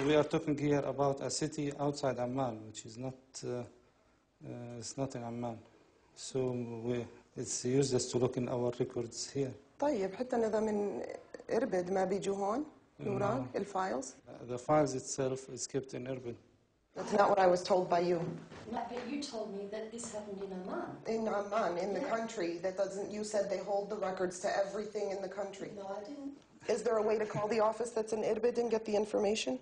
we are talking here about a city outside Amman, which is not, it's not in Amman. So it's useless to look in our records here. طيب حتى إذا من إربد ما بيجوا هون الأوراق الفايلز. The files itself is kept in Erbil. That's not what I was told by you. No, but you told me that this happened in Amman. In Amman, in the country, that doesn't. You said they hold the records to everything in the country. No, I didn't. Is there a way to call the office that's in Irbid and get the information?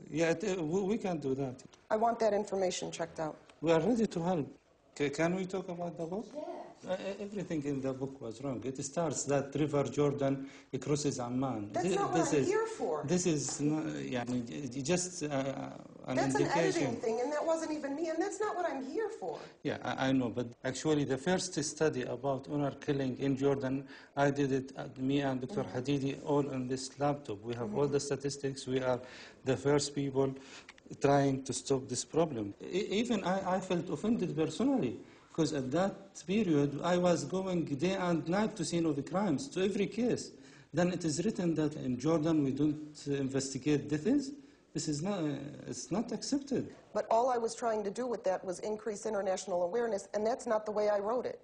Yeah, we can do that. I want that information checked out. We are ready to help. Can we talk about the book? Yeah. Everything in the book was wrong. It starts that River Jordan crosses Amman. That's not what I'm here for. This is not, just an that's indication. An editing thing, and that wasn't even me, and that's not what I'm here for. Yeah, I know, but actually the first study about honor killing in Jordan, I did it, me and Dr. Hadidi, all on this laptop. We have all the statistics. We are the first people trying to stop this problem. Even I felt offended personally, because at that period, I was going day and night to scene of the crimes, to every case. Then it is written that in Jordan we don't investigate deaths. This is not, it's not accepted. But all I was trying to do with that was increase international awareness, and that's not the way I wrote it.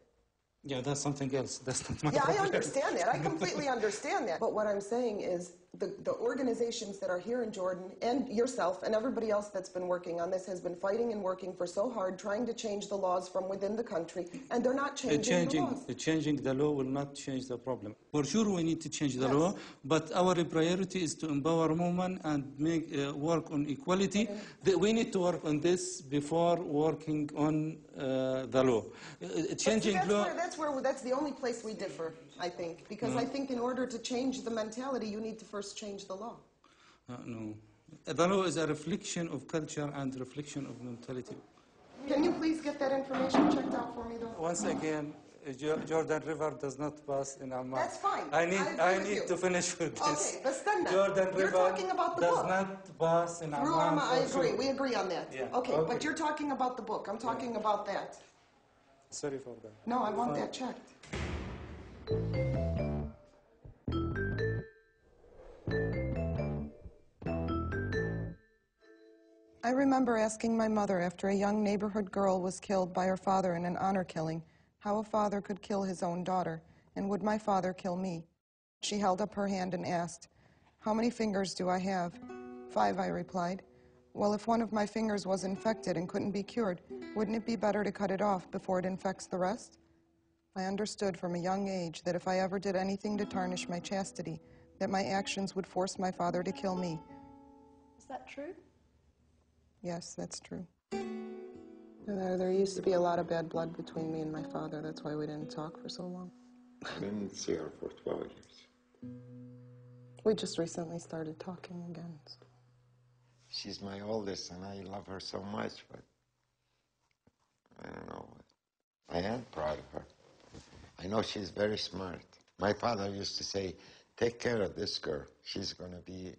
Yeah, that's something else. That's not my Yeah, problem. I understand that. I completely understand that. But what I'm saying is the organizations that are here in Jordan, and yourself and everybody else that's been working on this, has been fighting and working for so hard, trying to change the laws from within the country, and they're not changing the laws. Changing the law will not change the problem. For sure we need to change the law, but our priority is to empower women and make work on equality. We need to work on this before working on the law. Changing law... That's the only place we differ, I think. Because I think in order to change the mentality, you need to first change the law. No. The law is a reflection of culture and reflection of mentality. Can you please get that information checked out for me, though? Once again, Jordan River does not pass in Amman. That's fine. I need to finish with this. Okay, but Jordan River does not pass in Amman. Nورما, I agree. Sure. We agree on that. Yeah. Okay, but you're talking about the book. I'm talking about that. Sorry for that. No, I want that checked. I remember asking my mother after a young neighborhood girl was killed by her father in an honor killing, how a father could kill his own daughter, and would my father kill me? She held up her hand and asked, "How many fingers do I have?" 5, I replied. Well, if one of my fingers was infected and couldn't be cured, wouldn't it be better to cut it off before it infects the rest? I understood from a young age that if I ever did anything to tarnish my chastity, that my actions would force my father to kill me. Is that true? Yes, that's true. There used to be a lot of bad blood between me and my father. That's why we didn't talk for so long. I didn't see her for 12 years. We just recently started talking again. So. She's my oldest, and I love her so much, but I don't know. I am proud of her. I know she's very smart. My father used to say, take care of this girl. She's going to be,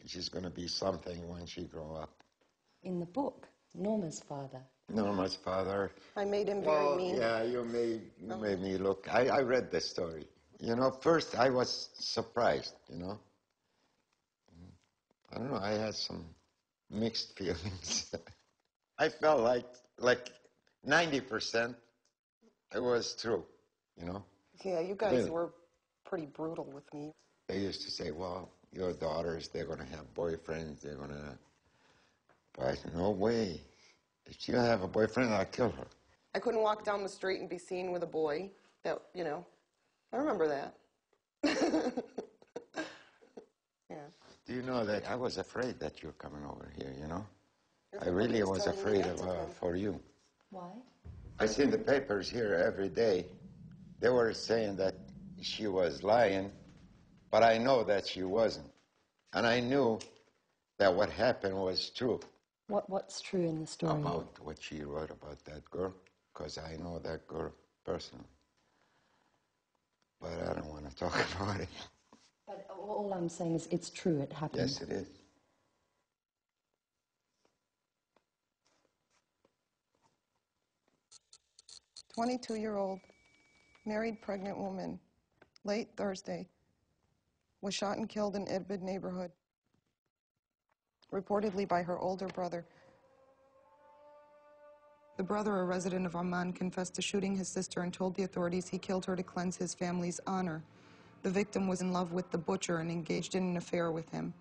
she's going to be something when she grow up. In the book, Norma's father. Norma's father. I made him very mean. Yeah, you made me look. I read the story. First I was surprised, I don't know, I had some mixed feelings. I felt like 90% it was true, Yeah, you guys were pretty brutal with me. They used to say, well, your daughters, they're going to have boyfriends, they're going to... But I said, no way. If she don't have a boyfriend, I'll kill her. I couldn't walk down the street and be seen with a boy. That, I remember that. Yeah. Do you know that I was afraid that you're coming over here, I really was afraid for you. Why? I seen the papers here every day. They were saying that she was lying, but I know that she wasn't. And I knew that what happened was true. What's true in the story? About what she wrote about that girl, because I know that girl personally. But I don't want to talk about it. But all I'm saying is it's true, it happened. Yes, it is. A 22-year-old married pregnant woman, late Thursday, was shot and killed in Irbid neighborhood, reportedly by her older brother. The brother, a resident of Amman, confessed to shooting his sister and told the authorities he killed her to cleanse his family's honor. The victim was in love with the butcher and engaged in an affair with him.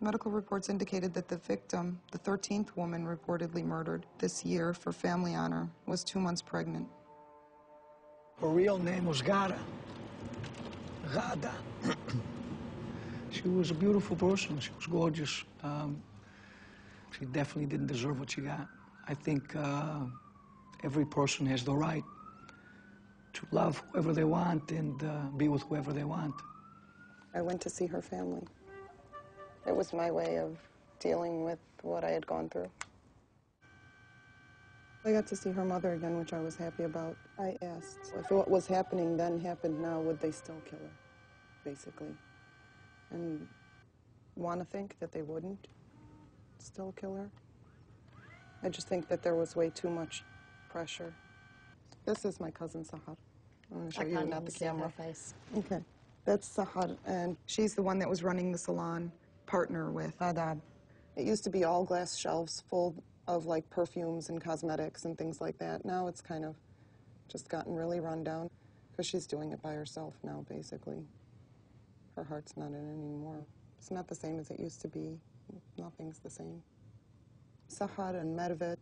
Medical reports indicated that the victim, the 13th woman reportedly murdered this year for family honor, was 2 months pregnant. Her real name was Gada. Gada. She was a beautiful person. She was gorgeous. She definitely didn't deserve what she got. I think every person has the right to love whoever they want and be with whoever they want. I went to see her family. It was my way of dealing with what I had gone through. I got to see her mother again, which I was happy about. I asked if what was happening then happened now, would they still kill her, basically? And want to think that they wouldn't still kill her. I just think that there was way too much pressure. This is my cousin Sahar. I'm going to show you, not the camera. Face. Okay, that's Sahar, and she's the one that was running the salon, partner with Adab. It used to be all glass shelves full of like perfumes and cosmetics and things like that. Now it's kind of just gotten really run down because she's doing it by herself now, basically. Her heart's not in it anymore. It's not the same as it used to be. Nothing's the same. Sahar and Mervet,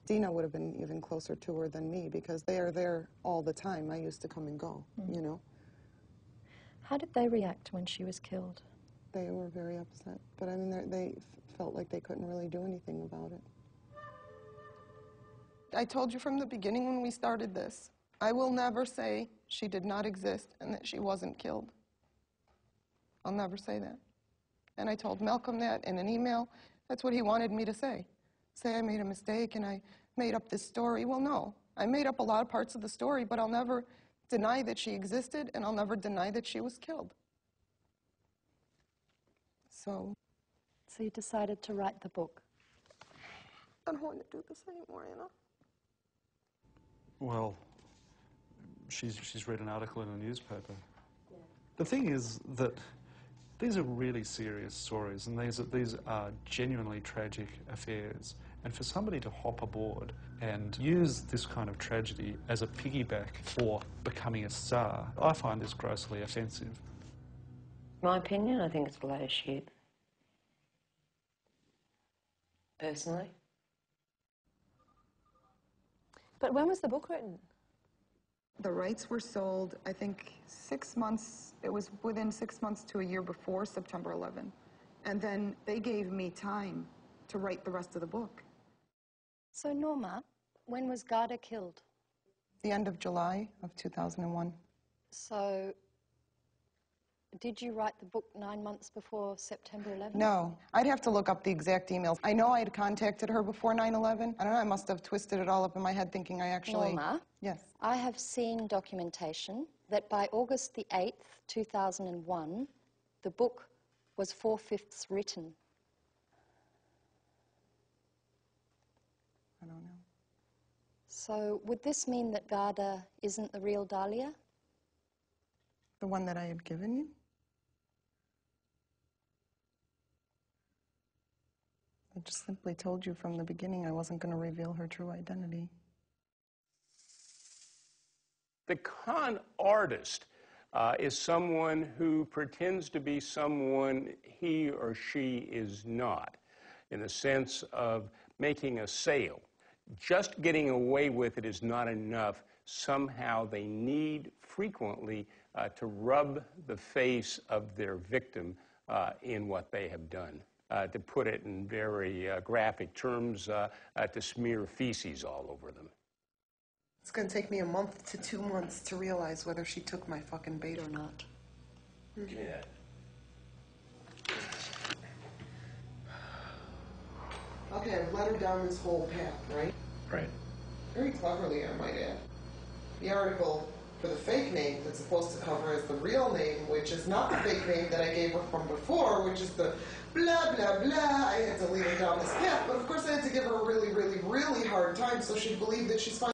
Dina would have been even closer to her than me because they are there all the time. I used to come and go, you know. How did they react when she was killed? They were very upset, but I mean, they felt like they couldn't really do anything about it. I told you from the beginning when we started this, I will never say she did not exist and that she wasn't killed. I'll never say that. And I told Malcolm that in an email. That's what he wanted me to say. Say I made a mistake and I made up this story. Well, no. I made up a lot of parts of the story, but I'll never deny that she existed and I'll never deny that she was killed. So you decided to write the book? I don't want to do this anymore, you know? Well, she's read an article in a newspaper. Yeah. The thing is that these are really serious stories, and these are genuinely tragic affairs. And for somebody to hop aboard and use this kind of tragedy as a piggyback for becoming a star, I find this grossly offensive. My opinion, I think it's a load of shit. Personally. But when was the book written? The rights were sold, I think, 6 months, it was within 6 months to a year before September 11. And then they gave me time to write the rest of the book. So Norma, when was Gada killed? The end of July of 2001. So did you write the book 9 months before September 11? No, I'd have to look up the exact emails. I know I had contacted her before 9/11. I don't know, I must have twisted it all up in my head thinking I actually... Norma? Yes. I have seen documentation that by August the 8th, 2001, the book was 4/5 written. I don't know. So would this mean that Gada isn't the real Dahlia? The one that I had given you? I just simply told you from the beginning I wasn't going to reveal her true identity. The con artist is someone who pretends to be someone he or she is not, in the sense of making a sale. Just getting away with it is not enough. Somehow they need frequently to rub the face of their victim in what they have done. To put it in very graphic terms, to smear feces all over them. It's going to take me a month to 2 months to realize whether she took my fucking bait or not. Give me that. Okay, I've led her down this whole path, right? Right. Very cleverly, I might add. The article for the fake name that's supposed to cover is the real name, which is not the fake name that I gave her from before, which is the blah, blah, blah. I had to lead her down this path, but of course I had to give her a really, really, really hard time so she'd believe that she's fine.